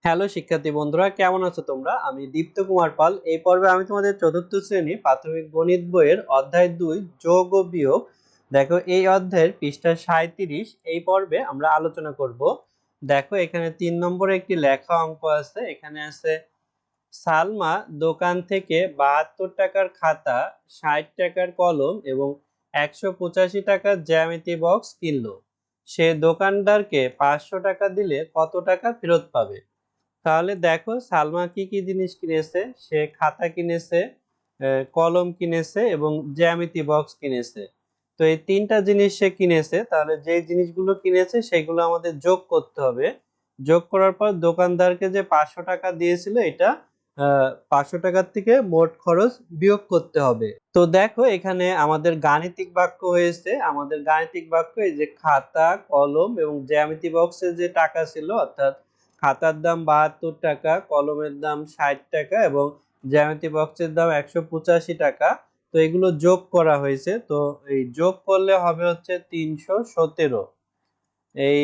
Hello শিক্ষার্থী বন্ধুরা, কেমন আছো তোমরা? আমি দীপ্ত কুমার পাল। এই পর্বে আমি তোমাদের চতুর্থ শ্রেণী প্রাথমিক গণিত বইয়ের অধ্যায় 2 যোগ ও বিয়োগ। দেখো এই অধ্যায়ের পৃষ্ঠা 37 এই পর্বে আমরা আলোচনা করব। দেখো এখানে 3 নম্বরে একটি লেখা অঙ্ক আছে। এখানে আছে সালমা দোকান থেকে 72 টাকার খাতা, 60 টাকার কলম এবং 185 টাকার জ্যামিতি বক্স কিনলো। সে দোকানদারকে 500 টাকা দিলে কত টাকা ফেরত পাবে? তাহলে দেখো সালমা কি কি জিনিস কিনেছে। সে খাতা কিনেছে, কলম কিনেছে এবং জ্যামিতি বক্স কিনেছে। তো এই তিনটা জিনিস সে কিনেছে। তাহলে যে জিনিসগুলো কিনেছে সেগুলো আমাদের যোগ করতে হবে। যোগ করার পর দোকানদারকে যে 500 টাকা দিয়েছিল এটা 500 টাকার থেকে মোট খরচ বিয়োগ করতে হবে। তো দেখো এখানে আমাদের গাণিতিক বাক্য হয়েছে। আমাদের গাণিতিক বাক্য এই যে খাতা, কলম এবং জ্যামিতি বক্সের যে টাকা ছিল, অর্থাৎ খাতার দাম 72 টাকা, কলমের দাম 60 টাকা এবং জ্যামিতি বক্সের দাম 185 টাকা। তো এগুলো যোগ করা হয়েছে। তো এই যোগ করলে হবে হচ্ছে 317। এই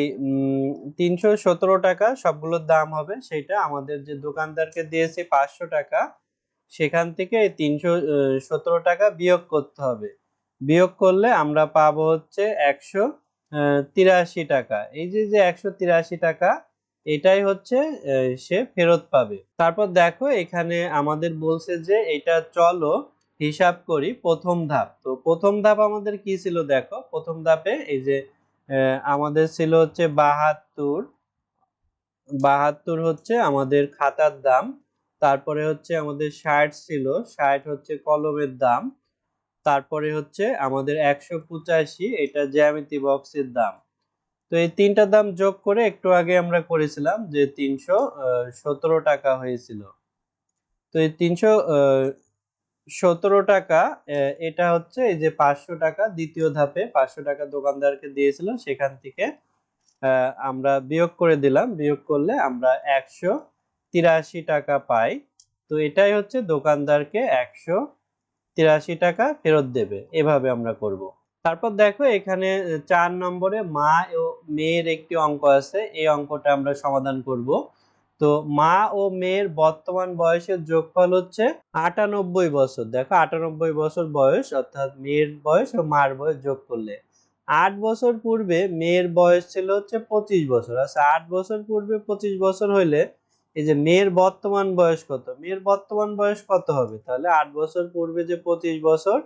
317 টাকা সবগুলোর দাম হবে। সেটা আমাদের যে দোকানদারকে দিয়েছে 500 টাকা, সেখান থেকে 317 টাকা বিয়োগ করতে হবে। বিয়োগ করলে আমরা পাবো হচ্ছে 183 টাকা। এই যে যে 183 টাকা, এটাই হচ্ছে সে ফেরত পাবে। তারপর দেখো এখানে আমাদের বলছে যে এটা চলো হিসাব করি প্রথম ধাপ। তো প্রথম ধাপ আমাদের কি ছিল? দেখো প্রথম ধাপে এই যে আমাদের ছিল হচ্ছে 72 হচ্ছে আমাদের খাতার দাম। তারপরে হচ্ছে আমাদের 60 ছিল, 60 হচ্ছে কলমের দাম। তারপরে হচ্ছে আমাদের 185 এটা জ্যামিতি বক্সের দাম। তো এই তিনটা দাম যোগ করে একটু আগে আমরা করেছিলাম যে 317 টাকা হয়েছিল। তো এই 317 টাকা এটা হচ্ছে এই যে 500 টাকা দ্বিতীয় ধাপে 500 টাকা দোকানদারকে দিয়েছিল, সেখান থেকে আমরা বিয়োগ করে দিলাম। বিয়োগ করলে আমরা 183 টাকা পাই। তো এটাই হচ্ছে দোকানদারকে 183 টাকা ফেরত দেবে। এভাবে আমরা করব। তারপর দেখো এখানে 4 নম্বরে মা ও মেয়ের একটি অঙ্ক আছে। এই অঙ্কটা আমরা সমাধান করব। তো মা ও মেয়ের বর্তমান বয়সের যোগফল হচ্ছে 98 বছর। দেখো 98 বছর বয়স, অর্থাৎ মেয়ের বয়স ও মার বয়স যোগ করলে 8 বছর পূর্বে মেয়ের বয়স ছিল হচ্ছে 25 বছর। আচ্ছা 8 বছর পূর্বে 25 বছর হইলে এই যে মেয়ের বর্তমান বয়স কত? মেয়ের বর্তমান বয়স কত হবে? তাহলে 8 বছর পূর্বে যে 25 বছর,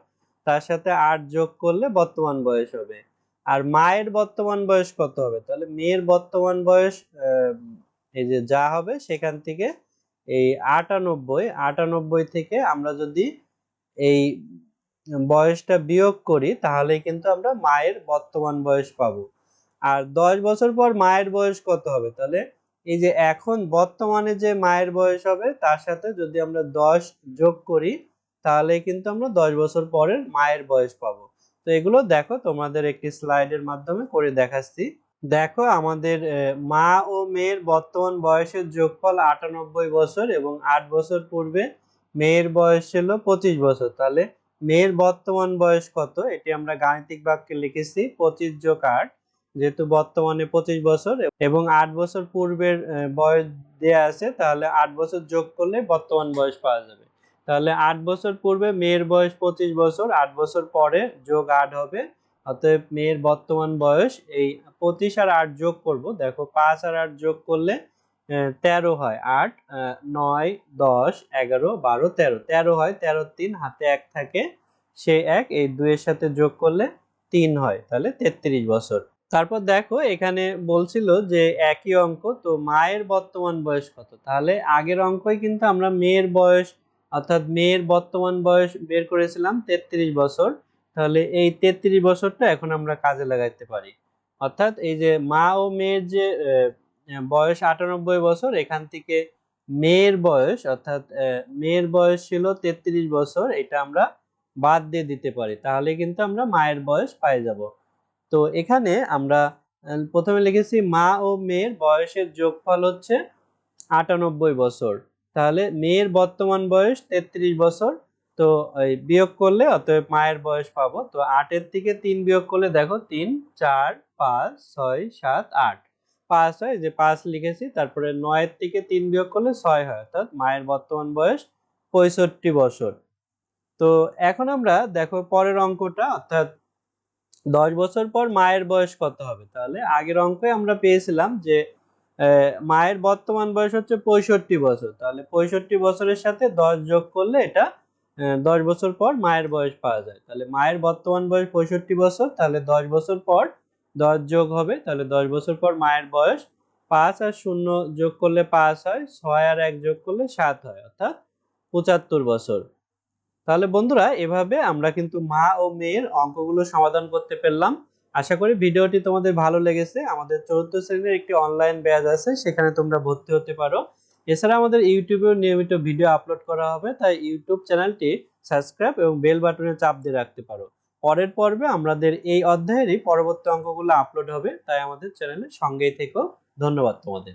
তার সাথে 8 যোগ করলে বর্তমান বয়স হবে। আর মায়ের বর্তমান বয়স কত হবে? তাহলে মেয়ের বর্তমান বয়স এই যে যা হবে সেখান থেকে এই 98 থেকে আমরা যদি এই বয়সটা বিয়োগ করি তাহলে কিন্তু আমরা মায়ের বর্তমান বয়স পাবো। আর 10 বছর পর মায়ের বয়স কত হবে? তাহলে এই যে এখন বর্তমানে যে মায়ের বয়স হবে তার সাথে যদি আমরা 10 যোগ করি তাহলে কিন্তু আমরা 10 বছর পরের মায়ের বয়স পাবো। তো এগুলো দেখো তোমাদের একটি স্লাইডের মাধ্যমে করে দেখাচ্ছি। দেখো আমাদের মা ও মেয়ের বর্তমান বয়সের যোগফল 98 বছর এবং 8 বছর পূর্বে মেয়ের বয়স ছিল 25 বছর। তাহলে মেয়ের বর্তমান বয়স কত? এটি আমরা গাণিতিক বাক্যে লিখেছি 25 যোগ 8, যেহেতু বর্তমানে 25 বছর এবং 8 বছর পূর্বের বয়স দেয়া আছে, তাহলে 8 বছর যোগ করলে বর্তমান বয়স পাওয়া যাবে। তাহলে 8 বছর পূর্বে মেয়ের বয়স 25 বছর, 8 বছর পরে যোগ 8 হবে। অতএব মেয়ের বর্তমান বয়স এই 25 আর 8 যোগ করব। দেখো 5 আর 8 যোগ করলে 13 হয়। 8 9 10 11 12 13 13 হয়। 13 3 হাতে 1 থাকে, সেই 1 এই 2 এর সাথে যোগ করলে 3 হয়। তাহলে 33 বছর। তারপর দেখো এখানে বলছিল যে একই অঙ্ক, তো মায়ের বর্তমান বয়স কত? তাহলে আগের অঙ্কই কিন্তু আমরা মেয়ের বয়স অর্থাৎ মেয়ের বর্তমান বয়স বের করেছিলাম 33 বছর। তাহলে এই 33 বছরটা এখন আমরা কাজে লাগাইতে পারি। অর্থাৎ এই যে মা ও মেয়ের যে বয়স 98 বছর, এখান থেকে মেয়ের বয়স অর্থাৎ মেয়ের বয়স ছিল 33 বছর, এটা আমরা বাদ দিয়ে দিতে পারি। তাহলে কিন্তু আমরা মায়ের বয়স পেয়ে যাব। তো এখানে আমরা প্রথমে লিখেছি মা ও মেয়ের বয়সের যোগফল হচ্ছে 98 বছর। তাহলে মেয়ের বর্তমান বয়স 33 বছর। তো এই বিয়োগ করলে অতএব মায়ের বয়স পাবো। তো 8 এর থেকে 3 বিয়োগ করলে দেখো 3 4 5 6 7 8। 5 হয়, যে 5 লিখেছি, তারপরে 9 এর থেকে 3 বিয়োগ করলে 6 হয়, অর্থাৎ মায়ের বর্তমান বয়স 65 বছর। তো এখন আমরা দেখো পরের অঙ্কটা, অর্থাৎ 10 বছর পর মায়ের বয়স কত হবে। তাহলে আগের অঙ্কে আমরা পেয়েছিলাম যে মায়ের বর্তমান বয়স হচ্ছে 65 বছর, তাহলে 65 বছরের সাথে 10 যোগ করলে এটা 10 বছর পর মায়ের বয়স পাওয়া যায়। তাহলে মায়ের বর্তমান বয়স 65 বছর, তাহলে 10 বছর পর 10 যোগ হবে, তাহলে 10 বছর পর মায়ের বয়স 5 আর 0 যোগ করলে 5 হয়, 6 আর 1 যোগ করলে 7 হয়, অর্থাৎ 75 বছর। তাহলে বন্ধুরা এভাবে আমরা কিন্তু মা ও মেয়ের অঙ্কগুলো সমাধান করতে পারলাম। আশা করি ভিডিওটি তোমাদের ভালো লেগেছে। আমাদের 4th শ্রেণীর একটি অনলাইন ব্যাচ আছে, সেখানে তোমরা ভর্তি হতে পারো। এছাড়া আমাদের ইউটিউবেও নিয়মিত ভিডিও আপলোড করা হবে, তাই ইউটিউব চ্যানেলটি সাবস্ক্রাইব এবং বেল বাটনে চাপ দিয়ে রাখতে পারো। পরের পর্বে আমাদের এই অধ্যায়েরই পরবর্তী অঙ্কগুলো আপলোড হবে, তাই আমাদের চ্যানেলের সঙ্গেই থেকো। ধন্যবাদ তোমাদের।